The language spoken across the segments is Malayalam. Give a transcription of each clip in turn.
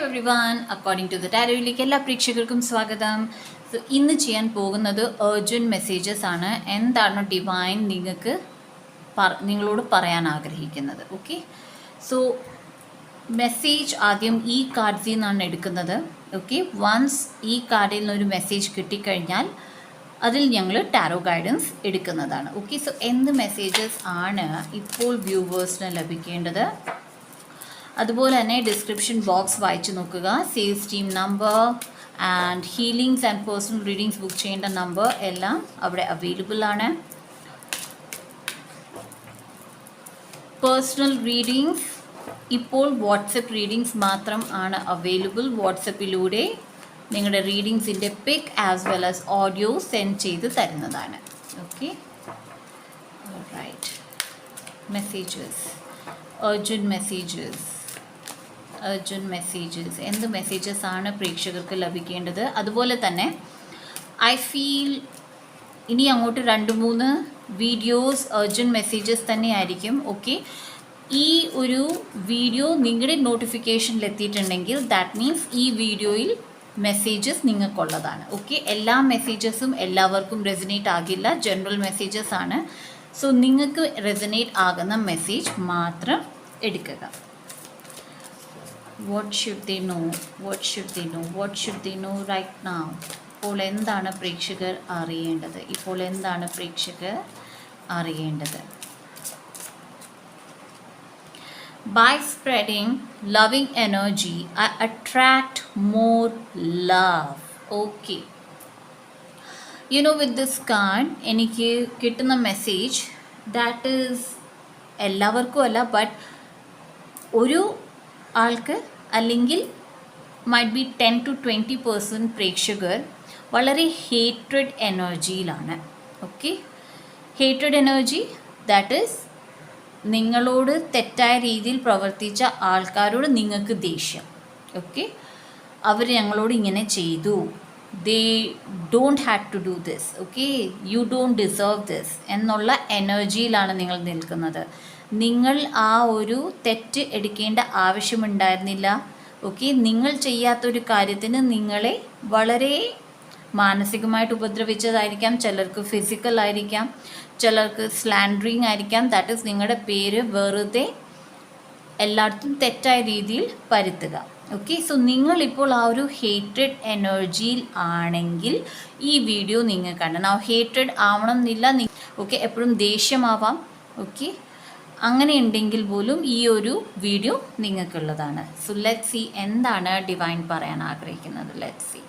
Hello everyone, according to the ടാരോയിലേക്ക് എല്ലാ പ്രേക്ഷകർക്കും സ്വാഗതം. സോ ഇന്ന് ചെയ്യാൻ പോകുന്നത് അർജൻറ്റ് മെസ്സേജസ് ആണ്. എന്താണ് ഡിവൈൻ നിങ്ങളോട് പറയാൻ ആഗ്രഹിക്കുന്നത്? ഓക്കെ, സോ മെസ്സേജ് ആദ്യം ഈ കാർഡ്സിൽ നിന്നാണ് എടുക്കുന്നത്. ഓക്കെ, വൺസ് ഈ കാർഡിൽ നിന്നൊരു മെസ്സേജ് കിട്ടിക്കഴിഞ്ഞാൽ അതിൽ ഞങ്ങൾ ടാരോ ഗൈഡൻസ് എടുക്കുന്നതാണ്. ഓക്കെ, സോ എന്ത് മെസ്സേജസ് ആണ് ഇപ്പോൾ വ്യൂവേഴ്സിന് ലഭിക്കേണ്ടത്? അതുപോലെ തന്നെ ഡിസ്ക്രിപ്ഷൻ ബോക്സ് വായിച്ചു നോക്കുക. Sales team number and healings and personal readings book ചെയ്യേണ്ട നമ്പർ എല്ലാം അവിടെ അവൈലബിൾ ആണ്. പേഴ്സണൽ റീഡിങ്സ് ഇപ്പോൾ വാട്സപ്പ് റീഡിങ്സ് മാത്രം ആണ് അവൈലബിൾ. വാട്സപ്പിലൂടെ നിങ്ങളുടെ റീഡിങ്സിൻ്റെ pic as well as audio send ചെയ്ത് തരുന്നതാണ്. Okay, right. Messages, urgent messages എന്ത് മെസ്സേജസ് ആണ് പ്രേക്ഷകർക്ക് ലഭിക്കേണ്ടത്? അതുപോലെ തന്നെ ഐ ഫീൽ ഇനി അങ്ങോട്ട് 2-3 വീഡിയോസ് അർജൻറ്റ് മെസ്സേജസ് തന്നെയായിരിക്കും. ഓക്കെ, ഈ ഒരു വീഡിയോ നിങ്ങളുടെ നോട്ടിഫിക്കേഷനിൽ എത്തിയിട്ടുണ്ടെങ്കിൽ ദാറ്റ് മീൻസ് ഈ വീഡിയോയിൽ മെസ്സേജസ് നിങ്ങൾക്കുള്ളതാണ്. ഓക്കെ, എല്ലാ മെസ്സേജസും എല്ലാവർക്കും റെസനേറ്റ് ആകില്ല, ജനറൽ മെസ്സേജസ് ആണ്. സോ നിങ്ങൾക്ക് റെസനേറ്റ് ആകുന്ന മെസ്സേജ് മാത്രം എടുക്കുക. What should they know right now? ഇപ്പോൾ എന്താണ് പ്രേക്ഷകർ അറിയേണ്ടത്? By spreading loving energy, I attract more love. Okay. With this card, എനിക്ക് കിട്ടുന്ന മെസ്സേജ് ദാറ്റ് ഈസ് എല്ലാവർക്കും അല്ല, ബട്ട് ഒരു ആൾക്ക് അല്ലെങ്കിൽ മൈറ്റ് ബി 10-20% പ്രേക്ഷകർ വളരെ ഹേറ്റ്രഡ് എനർജിയിലാണ്. Okay, hatred energy that is നിങ്ങളോട് തെറ്റായ രീതിയിൽ പ്രവർത്തിച്ച ആൾക്കാരോട് നിങ്ങൾക്ക് ദേഷ്യം. ഓക്കെ, അവർ ഞങ്ങളോട് ഇങ്ങനെ ചെയ്തു, they don't have to do this, okay, you don't deserve this എന്നുള്ള എനർജിയിലാണ് നിങ്ങൾ നിൽക്കുന്നത്. നിങ്ങൾ ആ ഒരു തെറ്റ് എടുക്കേണ്ട ആവശ്യമുണ്ടായിരുന്നില്ല. ഓക്കെ, നിങ്ങൾ ചെയ്യാത്തൊരു കാര്യത്തിന് നിങ്ങളെ വളരെ മാനസികമായിട്ട് ഉപദ്രവിച്ചതായിരിക്കാം, ചിലർക്ക് ഫിസിക്കൽ ആയിരിക്കാം, ചിലർക്ക് സ്ലാൻഡറിങ് ആയിരിക്കാം. ദാറ്റ് ഈസ് നിങ്ങളുടെ പേര് വെറുതെ എല്ലായിടത്തും തെറ്റായ രീതിയിൽ പരത്തുക. ഓക്കെ, സോ നിങ്ങളിപ്പോൾ ആ ഒരു ഹേറ്റ്രഡ് എനർജിയിൽ ആണെങ്കിൽ ഈ വീഡിയോ നിങ്ങൾ കണ്ടു. ആ ഹേറ്റ്രഡ് ആവണം എന്നില്ല, ഓക്കെ, എപ്പോഴും ദേഷ്യമാവാം. ഓക്കെ, അങ്ങനെ ഉണ്ടെങ്കിൽ പോലും ഈ ഒരു വീഡിയോ നിങ്ങൾക്കുള്ളതാണ്. സോ ലെറ്റ് സി എന്താണ് ഡിവൈൻ പറയാൻ ആഗ്രഹിക്കുന്നത്. Let see.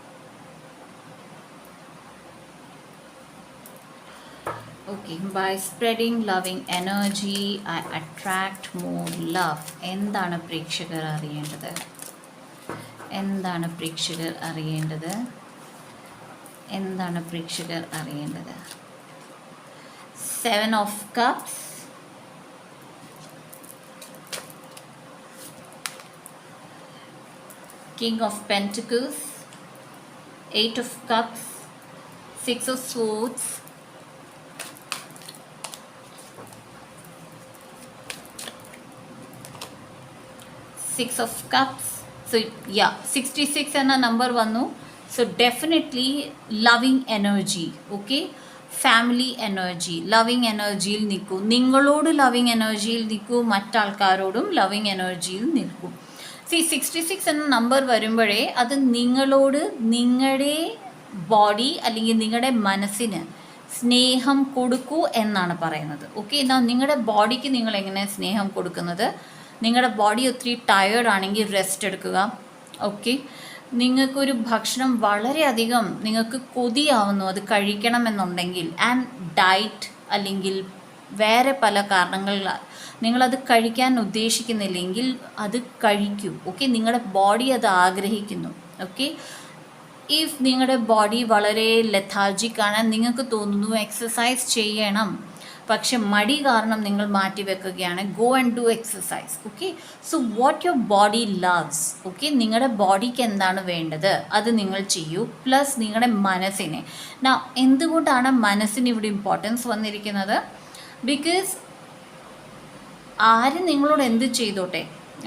Okay, by spreading loving energy I attract more love. എന്താണ് പ്രേക്ഷകർ അറിയേണ്ടത്? 7 of Cups, King of Pentacles, 8 of Cups, 6 of Swords, 6 of Cups. So yeah, 66 എന്ന നമ്പർ വന്നു. So definitely loving energy. Okay, family energy, loving എനർജിയിൽ നിൽക്കൂ. നിങ്ങളോട് ലവിങ് എനർജിയിൽ നിൽക്കൂ, മറ്റാൾക്കാരോടും ലവിങ് എനർജിയിൽ നിൽക്കൂ. 66 എന്ന നമ്പർ വരുമ്പോഴേ അത് നിങ്ങളോട് നിങ്ങളുടെ ബോഡി അല്ലെങ്കിൽ നിങ്ങളുടെ മനസ്സിന് സ്നേഹം കൊടുക്കൂ എന്നാണ് പറയുന്നത്. ഓക്കെ, എന്നാൽ നിങ്ങളുടെ ബോഡിക്ക് നിങ്ങൾ എങ്ങനെ സ്നേഹം കൊടുക്കുന്നത്? നിങ്ങളുടെ ബോഡി ഒത്തിരി ടയേർഡ് ആണെങ്കിൽ റെസ്റ്റ് എടുക്കുക. ഓക്കെ, നിങ്ങൾക്കൊരു ഭക്ഷണം വളരെയധികം നിങ്ങൾക്ക് കൊതിയാവുന്നു, അത് കഴിക്കണമെന്നുണ്ടെങ്കിൽ ആൻഡ് ഡയറ്റ് അല്ലെങ്കിൽ വേറെ പല കാരണങ്ങളാൽ നിങ്ങളത് കഴിക്കാൻ ഉദ്ദേശിക്കുന്നില്ലെങ്കിൽ അത് കഴിക്കൂ. ഓക്കെ, നിങ്ങളുടെ ബോഡി അത് ആഗ്രഹിക്കുന്നു. ഓക്കെ, ഇഫ് നിങ്ങളുടെ ബോഡി വളരെ ലെഥാർജിക്കാണ്, നിങ്ങൾക്ക് തോന്നുന്നു എക്സസൈസ് ചെയ്യണം, പക്ഷെ മടി കാരണം നിങ്ങൾ മാറ്റി വെക്കുകയാണ്, go and do exercise. Okay, so what your body loves. Okay, നിങ്ങളുടെ ബോഡിക്ക് എന്താണ് വേണ്ടത് അത് നിങ്ങൾ ചെയ്യൂ. പ്ലസ് നിങ്ങളുടെ മനസ്സിനെ. എന്തുകൊണ്ടാണ് മനസ്സിന് ഇവിടെ ഇമ്പോർട്ടൻസ് വന്നിരിക്കുന്നത്? ബിക്കോസ് ആര് നിങ്ങളോട് എന്ത് ചെയ്തോട്ടെ,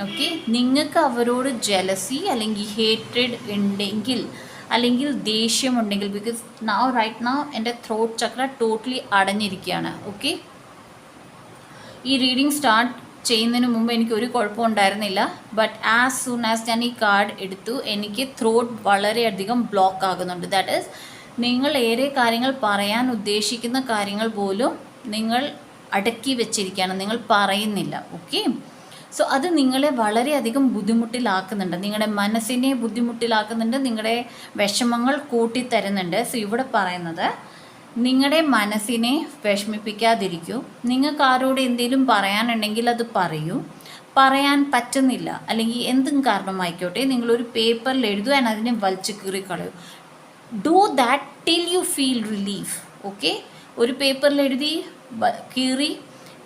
ഓക്കെ, നിങ്ങൾക്ക് അവരോട് ജലസി അല്ലെങ്കിൽ ഹേറ്റ്രഡ് ഉണ്ടെങ്കിൽ, അല്ലെങ്കിൽ ദേഷ്യമുണ്ടെങ്കിൽ, ബിക്കോസ് റൈറ്റ് നൗ എൻ്റെ ത്രോട്ട് ചക്ര ടോട്ടലി അടഞ്ഞിരിക്കുകയാണ്. ഓക്കെ, ഈ റീഡിങ് സ്റ്റാർട്ട് ചെയ്യുന്നതിന് മുമ്പ് എനിക്ക് ഒരു കുഴപ്പം ഉണ്ടായിരുന്നില്ല. ബട്ട് ആസ് സൂൺ ആസ് ഞാൻ ഈ കാർഡ് എടുത്തു, എനിക്ക് ത്രോട്ട് വളരെയധികം ബ്ലോക്ക് ആകുന്നുണ്ട്. ദാറ്റ് ഈസ്, നിങ്ങൾ ഏറെ കാര്യങ്ങൾ പറയാൻ ഉദ്ദേശിക്കുന്ന കാര്യങ്ങൾ പോലും നിങ്ങൾ അടക്കി വെച്ചിരിക്കുകയാണ്, നിങ്ങൾ പറയുന്നില്ല. ഓക്കെ, സോ അത് നിങ്ങളെ വളരെയധികം ബുദ്ധിമുട്ടിലാക്കുന്നുണ്ട്, നിങ്ങളുടെ മനസ്സിനെ ബുദ്ധിമുട്ടിലാക്കുന്നുണ്ട്, നിങ്ങളുടെ വിഷമങ്ങൾ കൂട്ടിത്തരുന്നുണ്ട്. സോ ഇവിടെ പറയുന്നത്, നിങ്ങളുടെ മനസ്സിനെ വിഷമിപ്പിക്കാതിരിക്കൂ. നിങ്ങൾക്ക് ആരോട് എന്തെങ്കിലും പറയാനുണ്ടെങ്കിൽ അത് പറയൂ. പറയാൻ പറ്റുന്നില്ല അല്ലെങ്കിൽ എന്തും കാരണമായിക്കോട്ടെ, നിങ്ങളൊരു പേപ്പറിൽ എഴുതുക, അതിനെ വലിച്ചു കീറിക്കളയൂ. Do that till you feel relief. Okay, ഒരു പേപ്പറിൽ എഴുതി കീറി,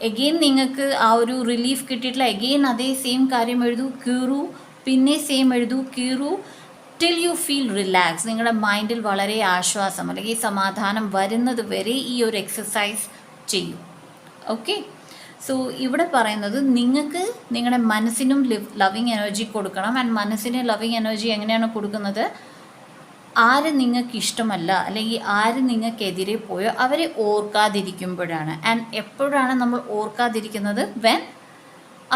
എഗെയിൻ നിങ്ങൾക്ക് ആ ഒരു റിലീഫ് കിട്ടിയിട്ടില്ല, എഗെയിൻ അതേ സെയിം കാര്യം എഴുതൂ, കീറൂ, പിന്നെ സെയിം എഴുതൂ, കീറൂ, ടിൽ യു ഫീൽ റിലാക്സ്. നിങ്ങളുടെ മൈൻഡിൽ വളരെ ആശ്വാസം അല്ലെങ്കിൽ സമാധാനം വരുന്നത് വരെ ഈ ഒരു എക്സസൈസ് ചെയ്യൂ. ഓക്കെ, സോ ഇവിടെ പറയുന്നത്, നിങ്ങൾക്ക് നിങ്ങളുടെ മനസ്സിനും ലവിങ് എനർജി കൊടുക്കണം. ആൻഡ് മനസ്സിന് ലവിങ് എനർജി എങ്ങനെയാണ് കൊടുക്കുന്നത്? ആര് നിങ്ങൾക്ക് ഇഷ്ടമല്ല അല്ലെങ്കിൽ ആര് നിങ്ങൾക്കെതിരെ പോയോ അവരെ ഓർക്കാതിരിക്കുമ്പോഴാണ്. ആൻഡ് എപ്പോഴാണ് നമ്മൾ ഓർക്കാതിരിക്കുന്നത്? വെൻ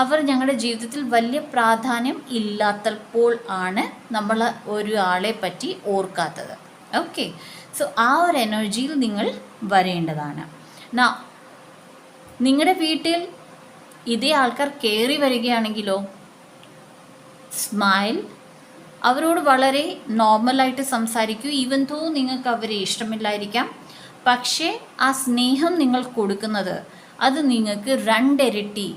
അവർ ഞങ്ങളുടെ ജീവിതത്തിൽ വലിയ പ്രാധാന്യം ഇല്ലാത്തപ്പോൾ ആണ് നമ്മൾ ഒരാളെ പറ്റി ഓർക്കാത്തത്. ഓക്കെ, സോ ആ ഒരു എനർജിയിൽ നിങ്ങൾ വരേണ്ടതാണ്. നിങ്ങളുടെ വീട്ടിൽ ഇതേ ആൾക്കാർ കയറി വരികയാണെങ്കിലോ, സ്മൈൽ, അവരോട് വളരെ നോർമലായിട്ട് സംസാരിക്കൂ. ഈവൻ തോ നിങ്ങൾക്ക് അവരെ ഇഷ്ടമില്ലായിരിക്കാം, പക്ഷേ ആ സ്നേഹം നിങ്ങൾ കൊടുക്കുന്നത് അത് നിങ്ങൾക്ക് 2 ഇരട്ടി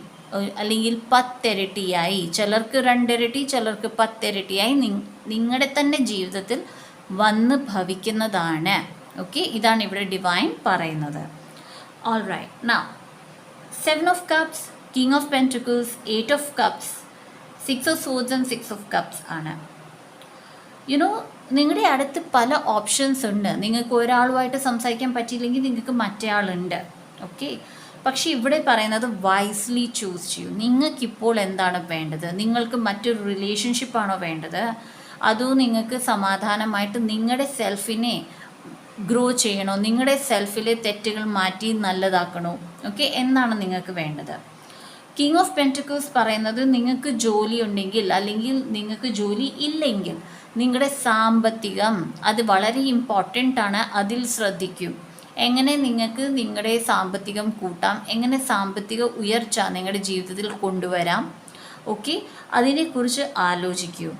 അല്ലെങ്കിൽ 10 ഇരട്ടിയായി, ചിലർക്ക് 2 ഇരട്ടി, ചിലർക്ക് 10 ഇരട്ടിയായി നിങ്ങളുടെ തന്നെ ജീവിതത്തിൽ വന്ന് ഭവിക്കുന്നതാണ്. ഓക്കെ, ഇതാണ് ഇവിടെ ഡിവൈൻ പറയുന്നത്. All right, now 7 of Cups, King of Pentacles, 8 of Cups, 6 of Swords and 6 of Cups ആണ്. നിങ്ങളുടെ അടുത്ത് പല ഓപ്ഷൻസ് ഉണ്ട്. നിങ്ങൾക്ക് ഒരാളുമായിട്ട് സംസാരിക്കാൻ പറ്റിയില്ലെങ്കിൽ നിങ്ങൾക്ക് മറ്റേ ആളുണ്ട്. ഓക്കെ, പക്ഷേ ഇവിടെ പറയുന്നത് വൈസ്ലി ചൂസ് ചെയ്യൂ. നിങ്ങൾക്കിപ്പോൾ എന്താണ് വേണ്ടത്? നിങ്ങൾക്ക് മറ്റൊരു റിലേഷൻഷിപ്പാണോ വേണ്ടത്? അതോ നിങ്ങൾക്ക് സമാധാനമായിട്ട് നിങ്ങളുടെ സെൽഫിനെ ഗ്രോ ചെയ്യണോ? നിങ്ങളുടെ സെൽഫിലെ തെറ്റുകൾ മാറ്റി നല്ലതാക്കണോ? ഓക്കെ, എന്താണ് നിങ്ങൾക്ക് വേണ്ടത്? കിങ് ഓഫ് പെൻറ്റക്കിൾസ് പറയുന്നത്, നിങ്ങൾക്ക് ജോലി ഉണ്ടെങ്കിൽ അല്ലെങ്കിൽ നിങ്ങൾക്ക് ജോലി ഇല്ലെങ്കിൽ നിങ്ങളുടെ സാമ്പത്തികം അത് വളരെ ഇമ്പോർട്ടൻ്റ് ആണ്, അതിൽ ശ്രദ്ധിക്കൂ. എങ്ങനെ നിങ്ങൾക്ക് നിങ്ങളുടെ സാമ്പത്തികം കൂട്ടാം, എങ്ങനെ സാമ്പത്തിക ഉയർച്ച നിങ്ങളുടെ ജീവിതത്തിൽ കൊണ്ടുവരാം. ഓക്കെ, അതിനെക്കുറിച്ച് ആലോചിക്കൂ.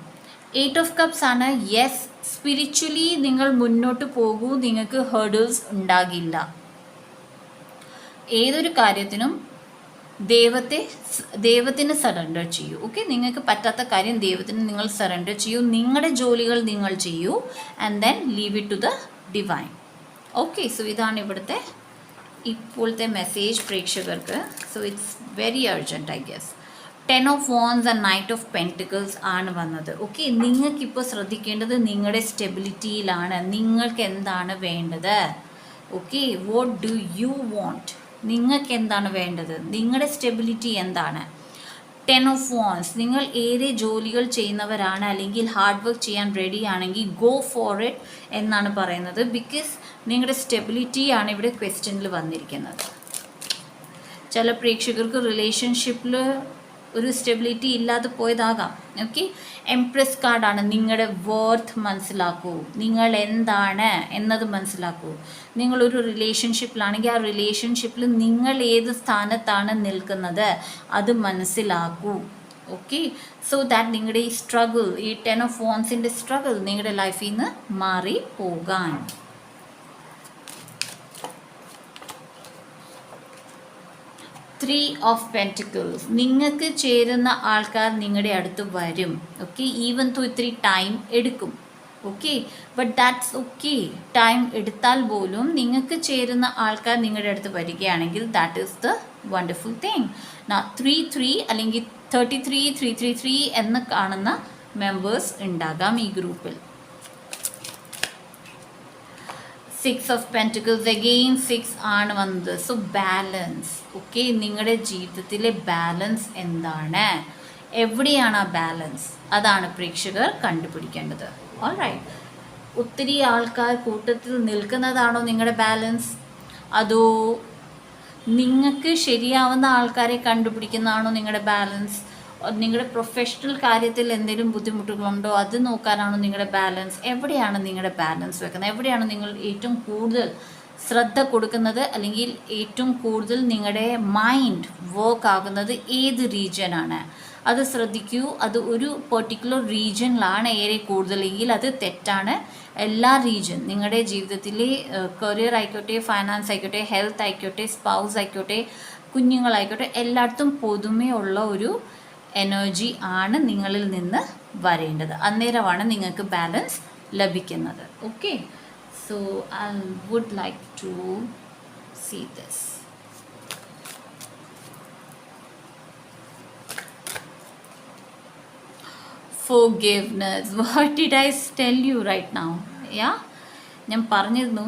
8 of Cups ആണ്. യെസ്, സ്പിരിച്വലി നിങ്ങൾ മുന്നോട്ട് പോകൂ, നിങ്ങൾക്ക് ഹേർഡിൽസ് ഉണ്ടാകില്ല. ഏതൊരു കാര്യത്തിനും ദൈവത്തിന് സറണ്ടർ ചെയ്യൂ. ഓക്കെ, നിങ്ങൾക്ക് പറ്റാത്ത കാര്യം ദൈവത്തിന് നിങ്ങൾ സറണ്ടർ ചെയ്യൂ. നിങ്ങളുടെ ജോലികൾ നിങ്ങൾ ചെയ്യൂ, and then leave it to the divine. Okay, so ഇതാണ് ഇവിടുത്തെ ഇപ്പോഴത്തെ മെസ്സേജ് പ്രേക്ഷകർക്ക്. So it's very urgent I guess. 10 of Wands and Knight of Pentacles ആണ് വന്നത്. ഓക്കെ, നിങ്ങൾക്കിപ്പോൾ ശ്രദ്ധിക്കേണ്ടത് നിങ്ങളുടെ സ്റ്റെബിലിറ്റിയിലാണ്. നിങ്ങൾക്ക് എന്താണ് വേണ്ടത്? Okay, what do you want? നിങ്ങൾക്ക് എന്താണ് വേണ്ടത്? നിങ്ങളുടെ സ്റ്റെബിലിറ്റി എന്താണ്? 10 of Wands, നിങ്ങൾ ഏറെ ജോലികൾ ചെയ്യുന്നവരാണ് അല്ലെങ്കിൽ ഹാർഡ് വർക്ക് ചെയ്യാൻ റെഡി ആണെങ്കിൽ ഗോ ഫോർ ഇറ്റ് എന്നാണ് പറയുന്നത്. ബിക്കോസ് നിങ്ങളുടെ സ്റ്റെബിലിറ്റിയാണ് ഇവിടെ ക്വസ്റ്റ്യനിൽ വന്നിരിക്കുന്നത്. ചില പ്രേക്ഷകർക്ക് റിലേഷൻഷിപ്പിൽ ഒരു സ്റ്റെബിലിറ്റി ഇല്ലാതെ പോയതാകാം. ഓക്കെ, എംപ്രസ് കാർഡാണ്. നിങ്ങളുടെ വർത്ത് മനസ്സിലാക്കൂ, നിങ്ങൾ എന്താണ് എന്നത് മനസ്സിലാക്കൂ. നിങ്ങളൊരു റിലേഷൻഷിപ്പിലാണെങ്കിൽ ആ റിലേഷൻഷിപ്പിൽ നിങ്ങൾ ഏത് സ്ഥാനത്താണ് നിൽക്കുന്നത് അത് മനസ്സിലാക്കൂ. ഓക്കെ, സോ ദാറ്റ് നിങ്ങളുടെ ഈ സ്ട്രഗിൾ, ഈ 10 of Wandsൻ്റെ സ്ട്രഗിൾ നിങ്ങളുടെ ലൈഫിൽ നിന്ന് മാറി പോകാൻ. 3 of Pentacles, നിങ്ങൾക്ക് ചേരുന്ന ആൾക്കാർ നിങ്ങളുടെ അടുത്ത് വരും. ഓക്കെ, ഈവൻ തോ ഇത്തിരി ടൈം എടുക്കും. Okay, but that's okay. Time എടുത്താൽ പോലും നിങ്ങൾക്ക് ചേരുന്ന ആൾക്കാർ നിങ്ങളുടെ അടുത്ത് വരികയാണെങ്കിൽ that is the wonderful thing. 3 അല്ലെങ്കിൽ 33 333 എന്ന് കാണുന്ന മെമ്പേഴ്സ് ഉണ്ടാകാം ഈ ഗ്രൂപ്പിൽ. 6 of Pentacles, again 6 ആണ് വന്നത്. So balance. ഓക്കെ, നിങ്ങളുടെ ജീവിതത്തിലെ ബാലൻസ് എന്താണ്? എവിടെയാണ് ആ ബാലൻസ്, അതാണ് പ്രേക്ഷകർ കണ്ടുപിടിക്കേണ്ടത്. ഓൾറൈറ്റ്. ഒത്തിരി ആൾക്കാർ കൂട്ടത്തിൽ നിൽക്കുന്നതാണോ നിങ്ങളുടെ ബാലൻസ്, അതോ നിങ്ങൾക്ക് ശരിയാവുന്ന ആൾക്കാരെ കണ്ടുപിടിക്കുന്നതാണോ നിങ്ങളുടെ ബാലൻസ്? നിങ്ങളുടെ പ്രൊഫഷണൽ കാര്യത്തിൽ എന്തെങ്കിലും ബുദ്ധിമുട്ടുകളുണ്ടോ അത് നോക്കാനാണോ നിങ്ങളുടെ ബാലൻസ്? എവിടെയാണ് നിങ്ങളുടെ ബാലൻസ് വെക്കുന്നത്? എവിടെയാണ് നിങ്ങൾ ഏറ്റവും കൂടുതൽ ശ്രദ്ധ കൊടുക്കുന്നത്, അല്ലെങ്കിൽ ഏറ്റവും കൂടുതൽ നിങ്ങളുടെ മൈൻഡ് വർക്ക് ആകുന്നത് ഏത് റീജിയനാണ്? അത് ശ്രദ്ധിക്കൂ. അത് ഒരു പെർട്ടിക്കുലർ റീജിയനിലാണ് ഏറെ കൂടുതലെങ്കിൽ അത് തെറ്റാണ്. എല്ലാ റീജിയൻ, നിങ്ങളുടെ ജീവിതത്തിലെ കരിയർ ആയിക്കോട്ടെ, ഫൈനാൻസ് ആയിക്കോട്ടെ, ഹെൽത്ത് ആയിക്കോട്ടെ, സ്പൗസ് ആയിക്കോട്ടെ, കുഞ്ഞുങ്ങളായിക്കോട്ടെ, എല്ലായിടത്തും പൊതുമയുള്ള ഒരു എനർജി ആണ് നിങ്ങളിൽ നിന്ന് വരേണ്ടത്. അന്നേരമാണ് നിങ്ങൾക്ക് ബാലൻസ് ലഭിക്കുന്നത്. Okay, so I would like to see this. Forgiveness. What did I tell you right now? Yeah, ഞാൻ പറഞ്ഞിരുന്നു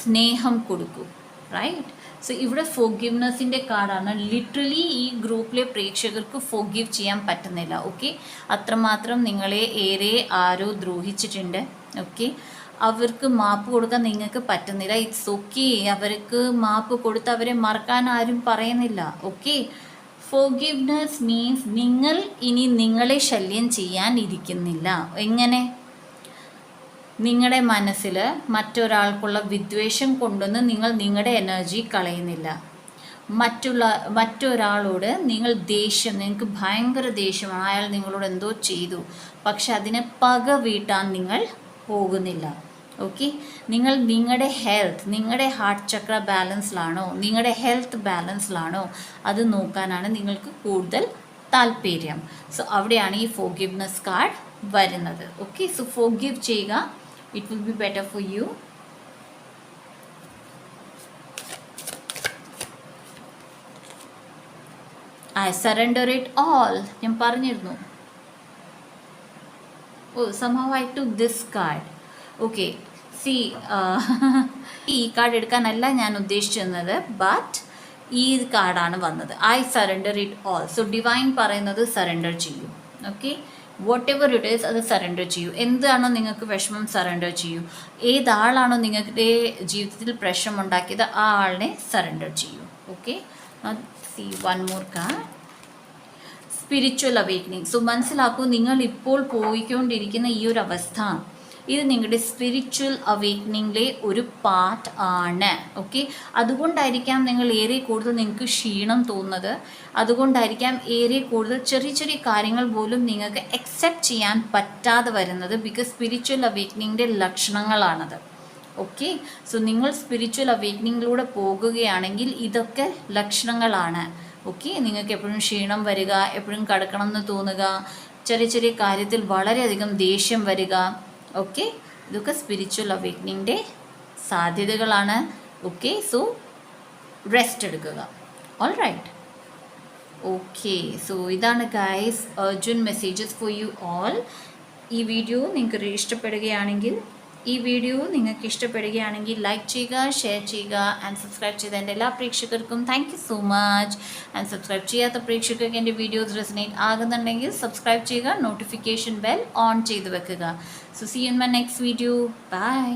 സ്നേഹം കൊടുക്കൂ, റൈറ്റ്? സോ ഇവിടെ ഫോർഗിവ്നെസ്സിൻ്റെ കാർഡാണ്. ലിറ്ററലി ഈ ഗ്രൂപ്പിലെ പ്രേക്ഷകർക്ക് ഫോർഗിവ് ചെയ്യാൻ പറ്റുന്നില്ല. ഓക്കെ, അത്രമാത്രം നിങ്ങളെ ഏറെ ആരോ ദ്രോഹിച്ചിട്ടുണ്ട്. ഓക്കെ, അവർക്ക് മാപ്പ് കൊടുക്കാൻ നിങ്ങൾക്ക് പറ്റുന്നില്ല. It's okay. അവർക്ക് മാപ്പ് കൊടുത്ത് അവരെ മറക്കാൻ ആരും പറയുന്നില്ല. ഓക്കെ, ഫോർഗിവ്നെസ് മീൻസ് നിങ്ങൾ ഇനി നിങ്ങളെ ശല്യം ചെയ്യാൻ ഇരിക്കുന്നില്ല. എങ്ങനെ? നിങ്ങളുടെ മനസ്സിൽ മറ്റൊരാൾക്കുള്ള വിദ്വേഷം കൊണ്ടൊന്നും നിങ്ങൾ നിങ്ങളുടെ എനർജി കളയുന്നില്ല. മറ്റൊരാളോട് നിങ്ങൾ ദേഷ്യം, നിങ്ങൾക്ക് ഭയങ്കര ദേഷ്യമാണ്, അയാൾ നിങ്ങളോട് എന്തോ ചെയ്തു, പക്ഷെ അതിനെ പക വീട്ടാൻ നിങ്ങൾ പോകുന്നില്ല. ഓക്കെ, നിങ്ങൾ നിങ്ങളുടെ ഹെൽത്ത്, നിങ്ങളുടെ ഹാർട്ട് ചക്ര ബാലൻസിലാണോ, നിങ്ങളുടെ ഹെൽത്ത് ബാലൻസിലാണോ, അത് നോക്കാനാണ് നിങ്ങൾക്ക് കൂടുതൽ താല്പര്യം. സോ അവിടെയാണ് ഈ ഫോർഗിവ്നെസ് കാർഡ് വരുന്നത്. ഓക്കെ, സോ ഫോർഗിവ് ചെയ്യുക. It will be better for you. I surrender it all. ഞാൻ പറഞ്ഞിരുന്നു. somehow I took this card. Okay, C ഈ കാർഡ് എടുക്കാനല്ല ഞാൻ ഉദ്ദേശിച്ചിരുന്നത്, ബട്ട് ഈ കാർഡാണ് വന്നത്. I surrender it all. So divine പറയുന്നത് സറണ്ടർ ചെയ്യൂ. Okay, what ever it is അത് സറണ്ടർ ചെയ്യൂ. എന്താണോ നിങ്ങൾക്ക് വിഷമം സറണ്ടർ ചെയ്യൂ. ഏതാളാണോ നിങ്ങളുടെ ജീവിതത്തിൽ പ്രശ്നം ഉണ്ടാക്കിയത് ആ ആളിനെ സറണ്ടർ ചെയ്യൂ. Okay, see one more card, spiritual awakening. So മനസ്സിലാക്കൂ, നിങ്ങൾ ഇപ്പോൾ പോയിക്കൊണ്ടിരിക്കുന്ന ഈ ഒരു അവസ്ഥ, ഇത് നിങ്ങളുടെ സ്പിരിച്വൽ അവേക്കനിങ്ങിലെ ഒരു പാർട്ട് ആണ്. ഓക്കെ, അതുകൊണ്ടായിരിക്കാം നിങ്ങൾ ഏറെ കൂടുതൽ നിങ്ങൾക്ക് ക്ഷീണം തോന്നുന്നത്. അതുകൊണ്ടായിരിക്കാം ഏറെ കൂടുതൽ ചെറിയ ചെറിയ കാര്യങ്ങൾ പോലും നിങ്ങൾക്ക് അക്സെപ്റ്റ് ചെയ്യാൻ പറ്റാതെ വരുന്നത്. ബിക്കോസ് സ്പിരിച്വൽ അവേക്കനിങ്ങിൻ്റെ ലക്ഷണങ്ങളാണത്. ഓക്കെ, സോ നിങ്ങൾ സ്പിരിച്വൽ അവേക്കനിങ്ങിലൂടെ പോകുകയാണെങ്കിൽ ഇതൊക്കെ ലക്ഷണങ്ങളാണ്. ഓക്കെ, നിങ്ങൾക്ക് എപ്പോഴും ക്ഷീണം വരിക, എപ്പോഴും കിടക്കണം എന്ന് തോന്നുക, ചെറിയ ചെറിയ കാര്യത്തിൽ വളരെയധികം ദേഷ്യം വരിക. ഓക്കെ, ഇതൊക്കെ സ്പിരിച്വൽ അവേക്കനിങ്ങിൻ്റെ സാധ്യതകളാണ്. ഓക്കെ, സോ റെസ്റ്റ് എടുക്കുക. All right. ഓക്കെ, സോ ഇതാണ് guys urgent messages for you all. ഈ വീഡിയോ നിങ്ങൾക്ക് ഇഷ്ടപ്പെടുകയാണെങ്കിൽ ലൈക്ക് ചെയ്യുക, ഷെയർ ചെയ്യുക ആൻഡ് സബ്സ്ക്രൈബ് ചെയ്ത എൻ്റെ എല്ലാ പ്രേക്ഷകർക്കും thank you so much. And subscribe ചെയ്യാത്ത പ്രേക്ഷകർക്ക് എൻ്റെ വീഡിയോസ് റെസനേറ്റ് ആകുന്നുണ്ടെങ്കിൽ സബ്സ്ക്രൈബ് ചെയ്യുക, നോട്ടിഫിക്കേഷൻ ബെൽ ഓൺ ചെയ്ത് വെക്കുക. So see you in my next video. By.